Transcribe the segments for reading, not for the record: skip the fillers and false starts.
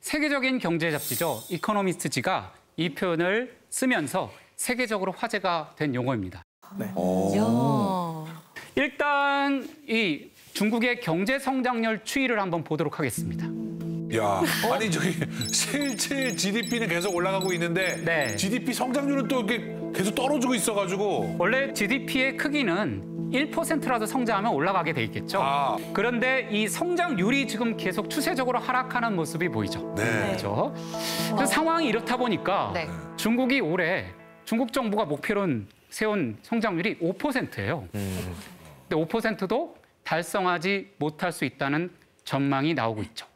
세계적인 경제 잡지죠. 이코노미스트지가 이 표현을 쓰면서 세계적으로 화제가 된 용어입니다. 네. 일단 이 중국의 경제 성장률 추이를 한번 보도록 하겠습니다. 야, 아니 저기 실질 GDP는 계속 올라가고 있는데 네. GDP 성장률은 또 이렇게 계속 떨어지고 있어가지고. 원래 GDP의 크기는 1%라도 성장하면 올라가게 돼 있겠죠. 그런데 이 성장률이 지금 계속 추세적으로 하락하는 모습이 보이죠. 네. 그렇죠. 그래서 상황이 이렇다 보니까 네. 중국이 올해 중국 정부가 목표로 세운 성장률이 5%예요. 근데 5%도 달성하지 못할 수 있다는 전망이 나오고 있죠.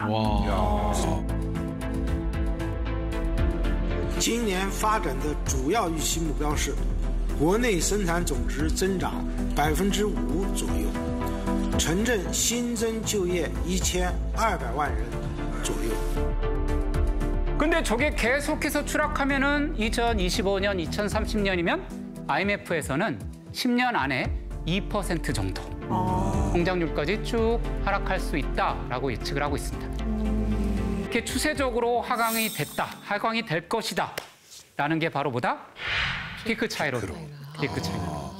今年发展的主要预期目标是国内生产总值增长5%左右，城镇新增就业1200万人左右。 근데 저게 계속해서 추락하면은 2025년, 2030년이면 IMF에서는 10년 안에 2% 정도 성장률까지 쭉 하락할 수 있다라고 예측을 하고 있습니다. 이렇게 추세적으로 하강이 됐다, 하강이 될 것이다 라는 게 바로 뭐다? 피크 차이로. 피크 차이로.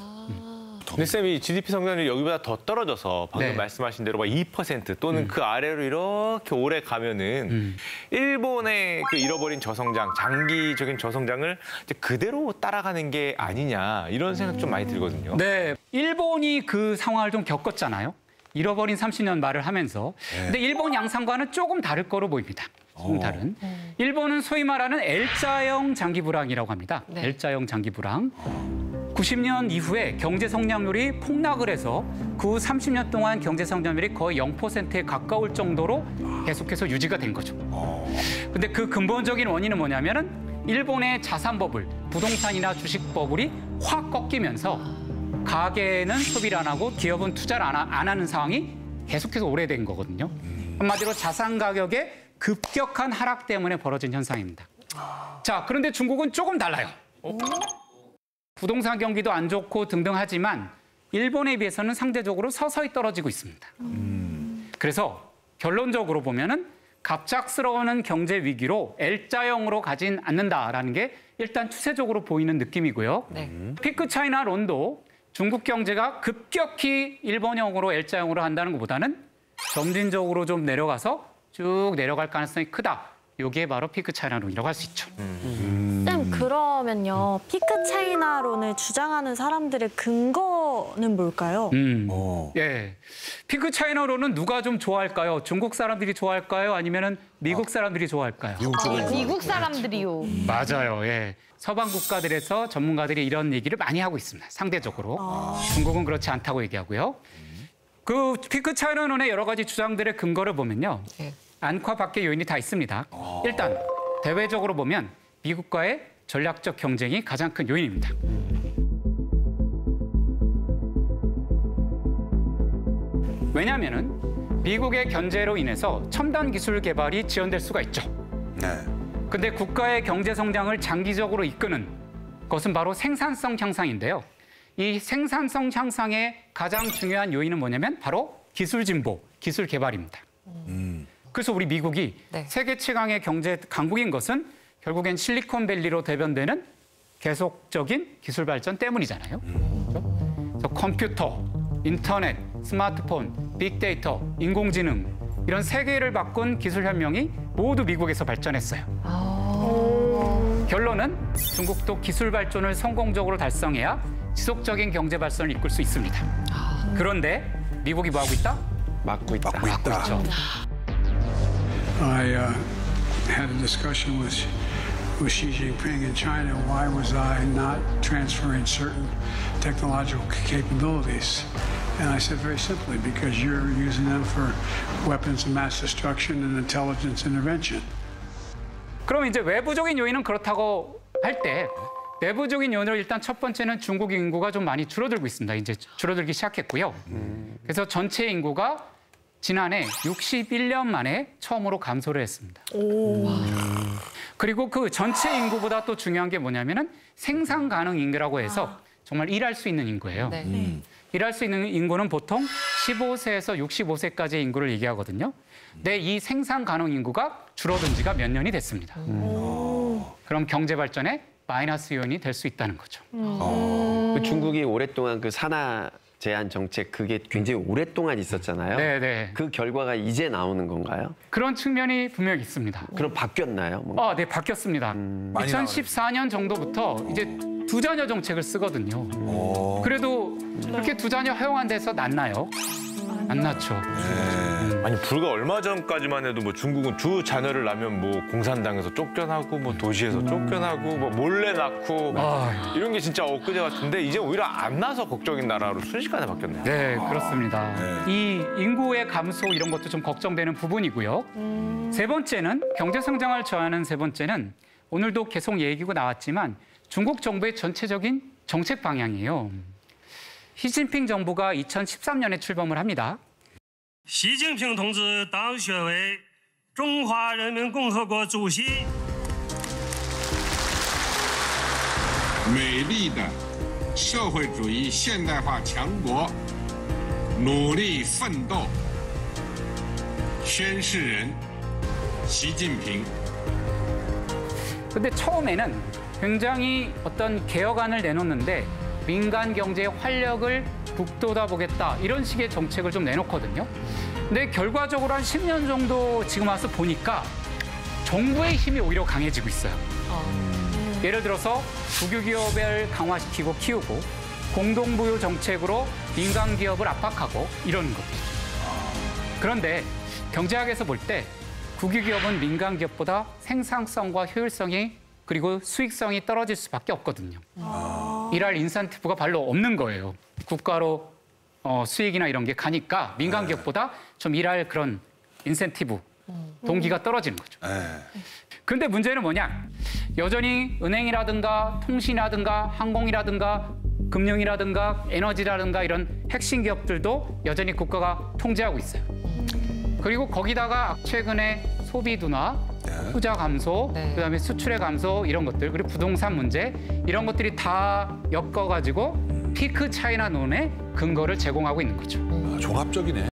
근데 쌤이 GDP 성장률이 여기보다 더 떨어져서 방금 네. 말씀하신 대로 막 2% 또는 그 아래로 이렇게 오래 가면은 일본의 그 잃어버린 저성장, 장기적인 저성장을 이제 그대로 따라가는 게 아니냐 이런 생각 좀 많이 들거든요. 네, 일본이 그 상황을 좀 겪었잖아요. 잃어버린 30년 말을 하면서. 근데 일본 양상과는 조금 다를 거로 보입니다. 조금 다른. 일본은 소위 말하는 L자형 장기 불황이라고 합니다. 네. L자형 장기 불황. 90년 이후에 경제 성장률이 폭락을 해서 그 후 30년 동안 경제 성장률이 거의 0%에 가까울 정도로 계속해서 유지가 된 거죠. 근데 그 근본적인 원인은 뭐냐면은 일본의 자산 버블, 부동산이나 주식 버블이 확 꺾이면서 가계는 소비를 안 하고 기업은 투자를 안 하는 상황이 계속해서 오래된 거거든요. 한마디로 자산 가격의 급격한 하락 때문에 벌어진 현상입니다. 자, 그런데 중국은 조금 달라요. 부동산 경기도 안 좋고 등등 하지만 일본에 비해서는 상대적으로 서서히 떨어지고 있습니다. 그래서 결론적으로 보면은 갑작스러운 경제 위기로 L자형으로 가진 않는다라는 게 일단 추세적으로 보이는 느낌이고요. 네. 피크 차이나 론도 중국 경제가 급격히 일본형으로 L자형으로 한다는 것보다는 점진적으로 좀 내려가서 쭉 내려갈 가능성이 크다. 이게 바로 피크 차이나론이라고 할 수 있죠. 쌤, 그러면요. 피크 차이나론을 주장하는 사람들의 근거는 뭘까요? 예, 피크 차이나론은 누가 좀 좋아할까요? 중국 사람들이 좋아할까요? 아니면은 미국 사람들이 좋아할까요? 미국 사람들이요. 맞아요. 예. 서방 국가들에서 전문가들이 이런 얘기를 많이 하고 있습니다. 상대적으로. 중국은 그렇지 않다고 얘기하고요. 그 피크 차이나론의 여러 가지 주장들의 근거를 보면요. 네. 안과 밖의 요인이 다 있습니다. 일단 대외적으로 보면 미국과의 전략적 경쟁이 가장 큰 요인입니다. 왜냐하면은 미국의 견제로 인해서 첨단 기술 개발이 지연될 수가 있죠. 근데 국가의 경제 성장을 장기적으로 이끄는 것은 바로 생산성 향상인데요. 이 생산성 향상의 가장 중요한 요인은 뭐냐면 바로 기술 진보, 기술 개발입니다. 그래서 우리 미국이 네. 세계 최강의 경제 강국인 것은 결국엔 실리콘밸리로 대변되는 계속적인 기술 발전 때문이잖아요. 그렇죠? 그래서 컴퓨터, 인터넷, 스마트폰, 빅데이터, 인공지능 이런 세계를 바꾼 기술 혁명이 모두 미국에서 발전했어요. 결론은 중국도 기술 발전을 성공적으로 달성해야 지속적인 경제 발전을 이끌 수 있습니다. 그런데 미국이 뭐 하고 있다? 막고 있다. 막고 있죠. I had a discussion with Xi Jinping in China. Why was I not transferring certain technological capabilities? And I said very simply, because you're using them for weapons of mass destruction and intelligence intervention. 그럼 이제 외부적인 요인은 그렇다고 할 때 내부적인 요인으로 일단 첫 번째는 중국 인구가 좀 많이 줄어들고 있습니다. 이제 줄어들기 시작했고요. 그래서 전체 인구가 지난해 61년 만에 처음으로 감소를 했습니다. 그리고 그 전체 인구보다 또 중요한 게 뭐냐면은 생산 가능 인구라고 해서 정말 일할 수 있는 인구예요. 네. 일할 수 있는 인구는 보통 15세에서 65세까지의 인구를 얘기하거든요. 근데 이 생산 가능 인구가 줄어든 지가 몇 년이 됐습니다. 그럼 경제 발전에 마이너스 요인이 될 수 있다는 거죠. 그 중국이 오랫동안 그 산하 제한 정책 그게 굉장히 오랫동안 있었잖아요. 네. 그 결과가 이제 나오는 건가요? 그런 측면이 분명히 있습니다. 그럼 바뀌었나요? 뭔가? 네, 바뀌었습니다. 많이 2014년 정도부터 이제 두 자녀 정책을 쓰거든요. 그래도 그렇게 두 자녀 허용한 데서 낫나요? 안 낫죠. 아니 불과 얼마 전까지만 해도 뭐 중국은 두 자녀를 낳으면 뭐 공산당에서 쫓겨나고 뭐 도시에서 쫓겨나고 뭐 몰래 낳고 이런 게 진짜 엊그제 같은데 이제 오히려 안 나서 걱정인 나라로 순식간에 바뀌었네요. 네, 그렇습니다. 이 인구의 감소 이런 것도 좀 걱정되는 부분이고요. 세 번째는 경제 성장을 저하는 세 번째는 오늘도 계속 얘기가 나왔지만 중국 정부의 전체적인 정책 방향이에요. 시진핑 정부가 2013년에 출범을 합니다. 习近平同志当选为中华人民共和国主席。美丽的社会主义现代化强国，努力奋斗。宣誓人习近平。 근데 처음에는 굉장히 어떤 개혁안을 내놓는데 민간 경제의 활력을 북돋아 보겠다 이런 식의 정책을 좀 내놓거든요. 근데 결과적으로 한 10년 정도 지금 와서 보니까 정부의 힘이 오히려 강해지고 있어요. 예를 들어서 국유기업을 강화시키고 키우고 공동부유 정책으로 민간 기업을 압박하고 이러는 것들. 그런데 경제학에서 볼 때 국유기업은 민간 기업보다 생산성과 효율성이 그리고 수익성이 떨어질 수밖에 없거든요. 일할 인센티브가 별로 없는 거예요. 국가로 수익이나 이런 게 가니까 민간 기업보다 좀 일할 그런 인센티브, 동기가 떨어지는 거죠. 그런데 문제는 뭐냐? 여전히 은행이라든가 통신이라든가 항공이라든가 금융이라든가 에너지라든가 이런 핵심 기업들도 여전히 국가가 통제하고 있어요. 그리고 거기다가 최근에 소비 둔화, 투자 감소, 그다음에 수출의 감소 이런 것들 그리고 부동산 문제 이런 것들이 다 엮어가지고 피크 차이나론의 근거를 제공하고 있는 거죠. 종합적이네.